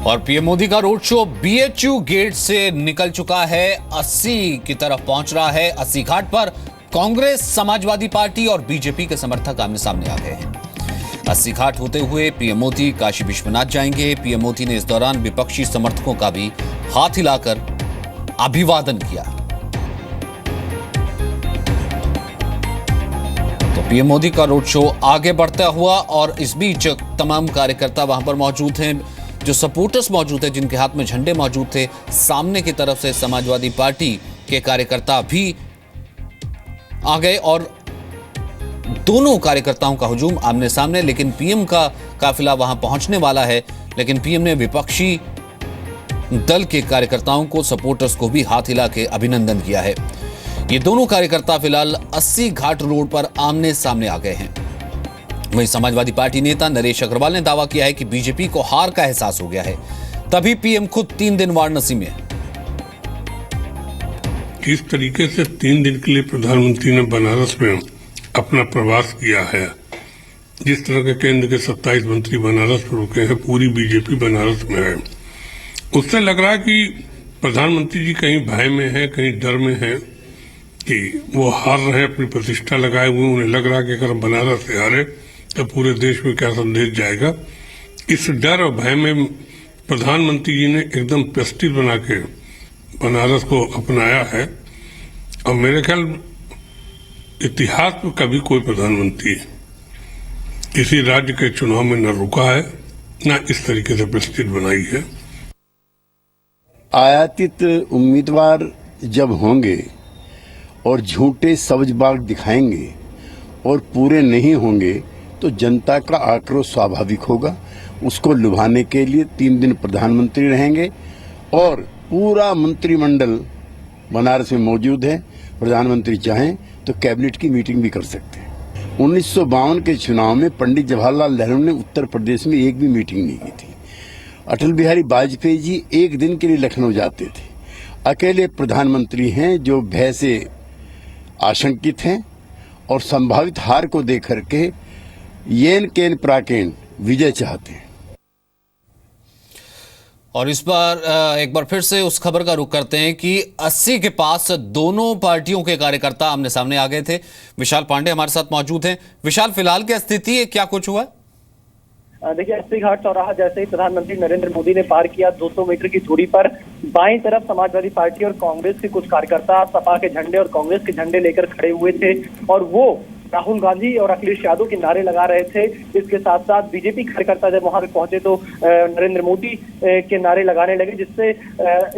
और पीएम मोदी का road show BHU gate से निकल चुका है, 80 की तरफ पहुंच रहा है। 80 घाट पर कांग्रेस, समाजवादी पार्टी और बीजेपी के समर्थक आमने सामने आ गए हैं। 80 घाट होते हुए पीएम मोदी काशी विश्वनाथ जाएंगे। पीएम मोदी ने इस दौरान विपक्षी समर्थकों का भी हाथ हिलाकर अभिवादन किया। तो पीएम मोदी का रोड शो आगे बढ़ता हुआ और इस बीच तमाम कार्यकर्ता वहां पर मौजूद हैं, जो सपोर्टर्स मौजूद हैं, जिनके हाथ में झंडे मौजूद थे। सामने की तरफ से समाजवादी पार्टी के कार्यकर्ता भी आ गए और दोनों कार्यकर्ताओं का हुजूम आमने सामने। लेकिन पीएम का काफिला वहां पहुंचने वाला है, लेकिन पीएम ने विपक्षी दल के कार्यकर्ताओं को, सपोर्टर्स को भी हाथ हिला के अभिनंदन किया है। ये दोनों कार्यकर्ता फिलहाल 80 घाट रोड पर आमने सामने आ गए हैं। वहीं समाजवादी पार्टी नेता नरेश अग्रवाल ने दावा किया है कि बीजेपी को हार का एहसास हो गया है, तभी पीएम खुद 3 दिन वाराणसी में है। जिस तरीके से 3 दिन के लिए प्रधानमंत्री ने बनारस में अपना प्रवास किया है, जिस तरह के केंद्र के 27 मंत्री बनारस में रुके हैं, पूरी बीजेपी बनारस में है, उससे लग रहा है कि प्रधानमंत्री जी कहीं भय में है, कहीं डर में है कि वो हार रहे हैं, अपनी प्रतिष्ठा लगाए हुए। उन्हें लग रहा है कि अगर बनारस से हारे तो पूरे देश में क्या संदेश जाएगा। इस डर और भय में प्रधानमंत्री जी ने एकदम पेस्टिल बना के बनारस को अपनाया है। और मेरे ख्याल इतिहास में कभी कोई प्रधानमंत्री किसी राज्य के चुनाव में न रुका है, न इस तरीके से पेस्टिल बनाई है। आयातित उम्मीदवार जब होंगे और झूठे सब्ज-बाग दिखाएंगे और पूरे नहीं होंगे तो जनता का आक्रोश स्वाभाविक होगा। उसको लुभाने के लिए 3 दिन प्रधानमंत्री रहेंगे और पूरा मंत्रिमंडल बनारस में मौजूद है। प्रधानमंत्री चाहें तो कैबिनेट की मीटिंग भी कर सकते हैं। 1952 के चुनाव में पंडित जवाहरलाल नेहरू ने उत्तर प्रदेश में एक भी मीटिंग नहीं की थी। अटल बिहारी वाजपेयी जी एक दिन के लिए लखनऊ जाते थे। अकेले प्रधानमंत्री हैं जो भय से आशंकित हैं और संभावित हार को देख करके येन केन प्राकेन विजय चाहते हैं। और इस बार एक बार फिर से उस खबर का रुख करते हैं कि 80 के पास दोनों पार्टियों के कार्यकर्ता आमने सामने आ गए थे। विशाल पांडे हमारे साथ मौजूद हैं। विशाल, फिलहाल क्या स्थिति है, क्या कुछ हुआ है? देखिए, 80 घाट चौराहा जैसे ही प्रधानमंत्री नरेंद्र मोदी ने पार किया, 200 मीटर की दूरी पर बाईं तरफ समाजवादी पार्टी और कांग्रेस के कुछ कार्यकर्ता सपा के झंडे और कांग्रेस के झंडे लेकर खड़े हुए थे और वो राहुल गांधी और अखिलेश यादव के नारे लगा रहे थे। इसके साथ साथ बीजेपी कार्यकर्ता जब वहां पे पहुंचे तो नरेंद्र मोदी के नारे लगाने लगे, जिससे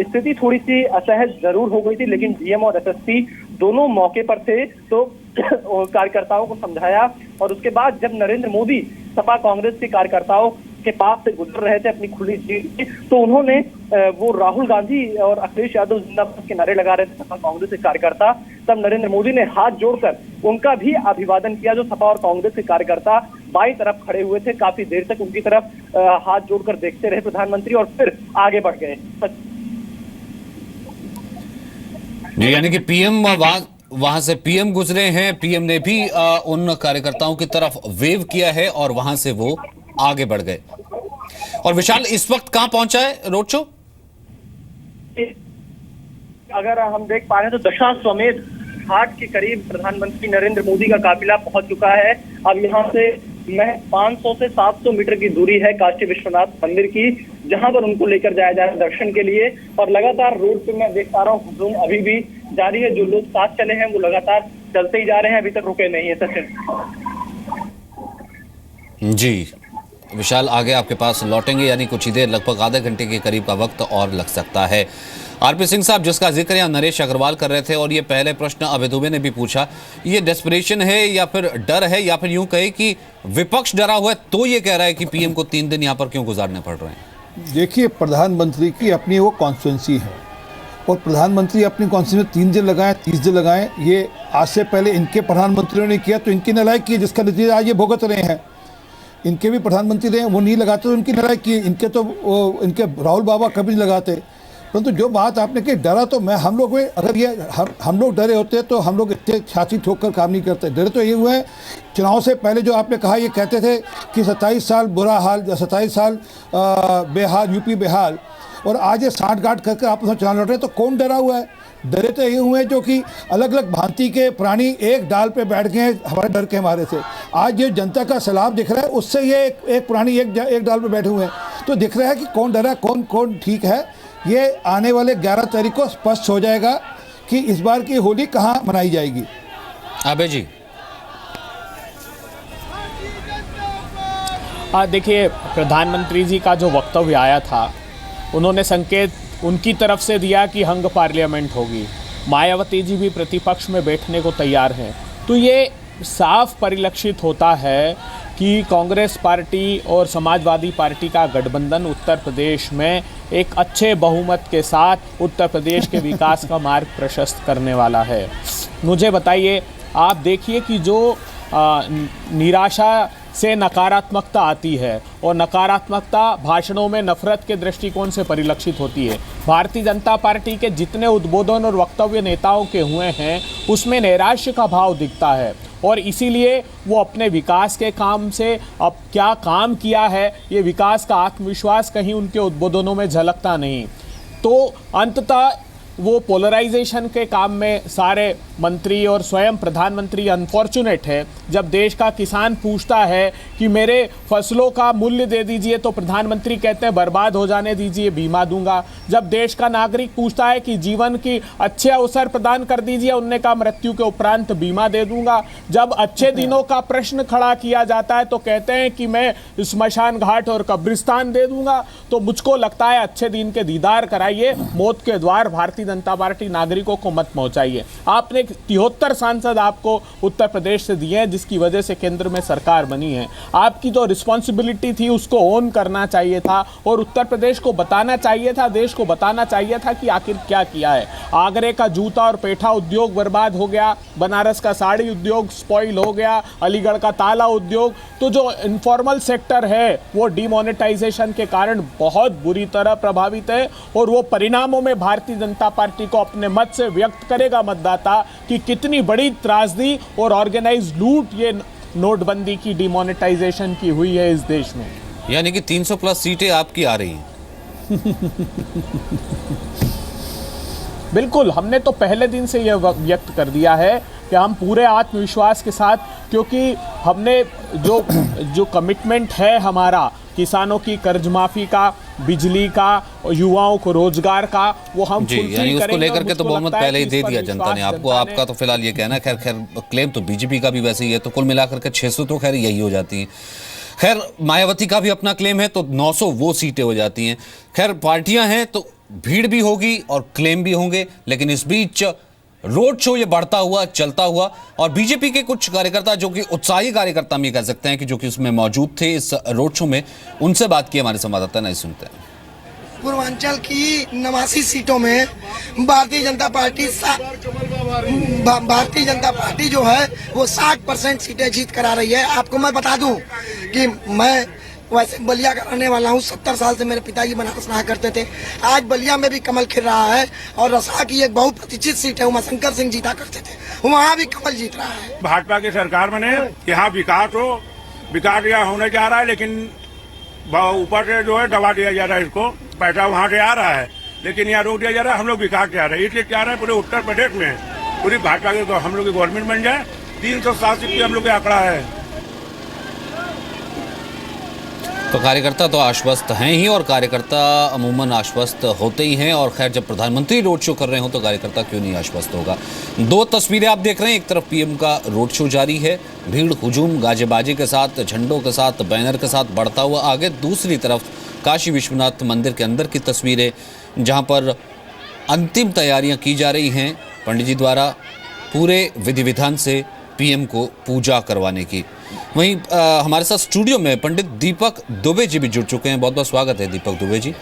स्थिति थोड़ी सी असहज जरूर हो गई थी। लेकिन डीएम और एसएसपी दोनों मौके पर थे तो कार्यकर्ताओं को समझाया। और उसके बाद जब नरेंद्र मोदी सपा कांग्रेस के कार्यकर्ताओं के पास से गुजर रहे थे अपनी खुली जीप, तो उन्होंने वो राहुल गांधी और अखिलेश यादव जिंदाबाद के नारे लगा रहे थे सपा कांग्रेस के कार्यकर्ता। तब नरेंद्र मोदी ने हाथ जोड़कर उनका भी अभिवादन किया। जो सपा और कांग्रेस के कार्यकर्ता बाईं तरफ खड़े हुए थे, काफी देर तक उनकी तरफ हाथ जोड़कर देखते रहे प्रधानमंत्री और फिर आगे बढ़ गए। जी, यानी कि पीएम वहां से पीएम गुजरे हैं, पीएम ने भी उन कार्यकर्ताओं की तरफ वेव किया है और वहां से वो आगे बढ़ गए। और विशाल, इस वक्त कहां पहुंचा है रोड शो? अगर हम देख पा रहे हैं तो दशाश्वमेध घाट के करीब प्रधानमंत्री नरेंद्र मोदी का काफिला पहुंच चुका है। अब यहाँ से 500 से 700 मीटर की दूरी है काशी विश्वनाथ मंदिर की, जहां पर उनको लेकर जाया जा रहा है दर्शन के लिए। और लगातार रोड पे मैं देख पा रहा हूँ हुजूम अभी भी जारी है। जो लोग साथ चले हैं वो लगातार चलते ही जा रहे हैं, अभी तक रुके नहीं है। सचिन जी, विशाल आगे आपके पास लौटेंगे, यानी कुछ ही देर, लगभग आधे घंटे के करीब का वक्त और लग सकता है। आरपी सिंह साहब, जिसका जिक्र यहाँ नरेश अग्रवाल कर रहे थे और ये पहले प्रश्न अभय दुबे ने भी पूछा, ये डेस्परेशन है या फिर डर है, या फिर यूं कहे कि विपक्ष डरा हुआ है तो ये कह रहा है कि पीएम को 3 दिन यहाँ पर क्यों गुजारने पड़ रहे हैं? देखिए, प्रधानमंत्री की अपनी वो कॉन्स्टिट्यूंसी है और प्रधानमंत्री अपनी कॉन्स्टिट्यूंसी में 3 दिन लगाए, 30 दिन लगाए। ये आज से पहले इनके प्रधानमंत्रियों ने किया तो इनकी नालायकी की, जिसका नतीजा आज ये भुगत रहे हैं। इनके भी प्रधानमंत्री रहे, वो नहीं लगाते तो उनकी नालायकी की। इनके राहुल बाबा कभी नहीं लगाते। परंतु जो बात आपने की डरा तो मैं हम लोग में अगर ये हम लोग डरे होते तो हम लोग इतने छाती ठोक कर काम नहीं करते। डरे तो ये हुए हैं चुनाव से पहले जो आपने कहा, ये कहते थे कि 27 साल बुरा हाल, 27 साल बेहाल, यूपी बेहाल, और आज ये साठगांठ करके आप उसमें चुनाव लड़ रहे हैं। तो कौन डरा हुआ है? डरे तो ये हुए हैं जो कि अलग अलग भांति के प्राणी एक डाल पे बैठ गए हैं हमारे डर के मारे से। आज ये जनता का सैलाब दिख रहा है, उससे ये एक प्राणी एक डाल पे बैठे हुए हैं। तो दिख रहा है कि कौन डरा, कौन ठीक है। ये आने वाले 11 तारीख को स्पष्ट हो जाएगा कि इस बार की होली कहाँ मनाई जाएगी। आबे जी, देखिए, प्रधानमंत्री जी का जो वक्तव्य आया था, उन्होंने संकेत उनकी तरफ से दिया कि हंग पार्लियामेंट होगी। मायावती जी भी प्रतिपक्ष में बैठने को तैयार हैं। तो ये साफ परिलक्षित होता है कि कांग्रेस पार्टी और समाजवादी पार्टी का गठबंधन उत्तर प्रदेश में एक अच्छे बहुमत के साथ उत्तर प्रदेश के विकास का मार्ग प्रशस्त करने वाला है। मुझे बताइए, आप देखिए कि जो निराशा से नकारात्मकता आती है और नकारात्मकता भाषणों में नफरत के दृष्टिकोण से परिलक्षित होती है। भारतीय जनता पार्टी के जितने उद्बोधन और वक्तव्य नेताओं के हुए हैं, उसमें नैराश्य का भाव दिखता है और इसीलिए वो अपने विकास के काम से अब क्या काम किया है, ये विकास का आत्मविश्वास कहीं उनके उद्बोधनों में झलकता नहीं। तो अंततः वो पोलराइजेशन के काम में सारे मंत्री और स्वयं प्रधानमंत्री अनफॉर्चुनेट है। जब देश का किसान पूछता है कि मेरे फसलों का मूल्य दे दीजिए, तो प्रधानमंत्री कहते हैं बर्बाद हो जाने दीजिए, बीमा दूंगा। जब देश का नागरिक पूछता है कि जीवन की अच्छे अवसर प्रदान कर दीजिए, उनने कहा मृत्यु के उपरांत बीमा दे दूंगा। जब अच्छे दिनों का प्रश्न खड़ा किया जाता है तो कहते हैं कि मैं स्मशान घाट और कब्रिस्तान दे दूंगा। तो मुझको लगता है अच्छे दिन के दीदार कराइए, मौत के द्वार भारतीय जनता पार्टी नागरिकों को मत पहुंचाइए। आपने 73 सांसद आपको उत्तर प्रदेश से दिए हैं, जिसकी वजह से केंद्र में सरकार बनी है। आपकी जो रिस्पॉन्सिबिलिटी थी उसको ओन करना चाहिए था और उत्तर प्रदेश को बताना चाहिए था, देश को बताना चाहिए था कि आखिर क्या किया है। आगरे का जूता और पेठा उद्योग बर्बाद हो गया, बनारस का साड़ी उद्योग स्पॉइल हो गया, अलीगढ़ का ताला उद्योग। तो जो इनफॉर्मल सेक्टर है वो डिमोनेटाइजेशन के कारण बहुत बुरी तरह प्रभावित है और वो परिणामों में भारतीय जनता पार्टी को अपने मत से व्यक्त करेगा मतदाता कि कितनी बड़ी त्रासदी और ऑर्गेनाइज्ड लूट ये नोटबंदी की डिमोनेटाइजेशन की हुई है इस देश में। यानी कि 300 प्लस सीटें आपकी आ रही हैं। बिल्कुल, हमने तो पहले दिन से यह व्यक्त कर दिया है कि हम पूरे आत्मविश्वास के साथ, क्योंकि हमने जो कमिटमेंट है हमारा किसानों की कर्ज माफी का, बिजली का, युवाओं को रोजगार का, वो हम जी, यानी उसको लेकर के तो बहुमत पहले ही दे दिया जनता ने आपको। आपका तो फिलहाल ये कहना है, खैर क्लेम तो बीजेपी का भी वैसे ही है, तो कुल मिलाकर के 600 तो खैर यही हो जाती हैं। खैर मायावती का भी अपना क्लेम है तो 900 वो सीटें हो जाती हैं। खैर पार्टियां हैं तो भीड़ भी होगी और क्लेम भी होंगे, लेकिन इस बीच रोड शो ये बढ़ता हुआ चलता हुआ और बीजेपी के कुछ कार्यकर्ता जो कि उत्साही कार्यकर्ता हम ये कह सकते हैं कि जो कि उसमें मौजूद थे इस रोड शो में, उनसे बात की हमारे संवाददाता नहीं सुनते हैं। पूर्वांचल की 89 सीटों में भारतीय जनता पार्टी जो है वो 60% सीटें जीत कर आ रही है। आपको मैं बता दूं कि मैं वैसे बलिया का रहने वाला हूँ। 70 साल से मेरे पिताजी बनारस रहा करते थे। आज बलिया में भी कमल खिल रहा है और रसा की एक बहुत प्रतिष्ठित सीट है, उमाशंकर सिंह जीता करते थे, वहाँ भी कमल जीत रहा है। भाजपा की सरकार बने, यहाँ विकास हो, विकास यहाँ होने जा रहा है, लेकिन ऊपर से जो है दबा दिया जा रहा है। इसको पैसा वहाँ से आ रहा है लेकिन यहाँ रोक दिया जा रहा है। हम लोग विकास चाह रहे हैं, इसलिए चाह रहे हैं पूरे उत्तर प्रदेश में पूरी भाजपा की हम लोग की गवर्नमेंट बन जाए। 307 सीट की हम लोग का आंकड़ा है। तो कार्यकर्ता तो आश्वस्त हैं ही और कार्यकर्ता अमूमन आश्वस्त होते ही हैं। और खैर जब प्रधानमंत्री रोड शो कर रहे हो तो कार्यकर्ता क्यों नहीं आश्वस्त होगा। दो तस्वीरें आप देख रहे हैं, एक तरफ पीएम का रोड शो जारी है, भीड़ हुजूम गाजेबाजी के साथ, झंडों के साथ, बैनर के साथ बढ़ता हुआ आगे। दूसरी तरफ काशी विश्वनाथ मंदिर के अंदर की तस्वीरें जहां पर अंतिम तैयारियां की जा रही हैं पंडित जी द्वारा पूरे विधि विधान से पीएम को पूजा करवाने की। वहीं हमारे साथ स्टूडियो में पंडित दीपक दुबे जी भी जुड़ चुके हैं। बहुत बहुत स्वागत है दीपक दुबे जी।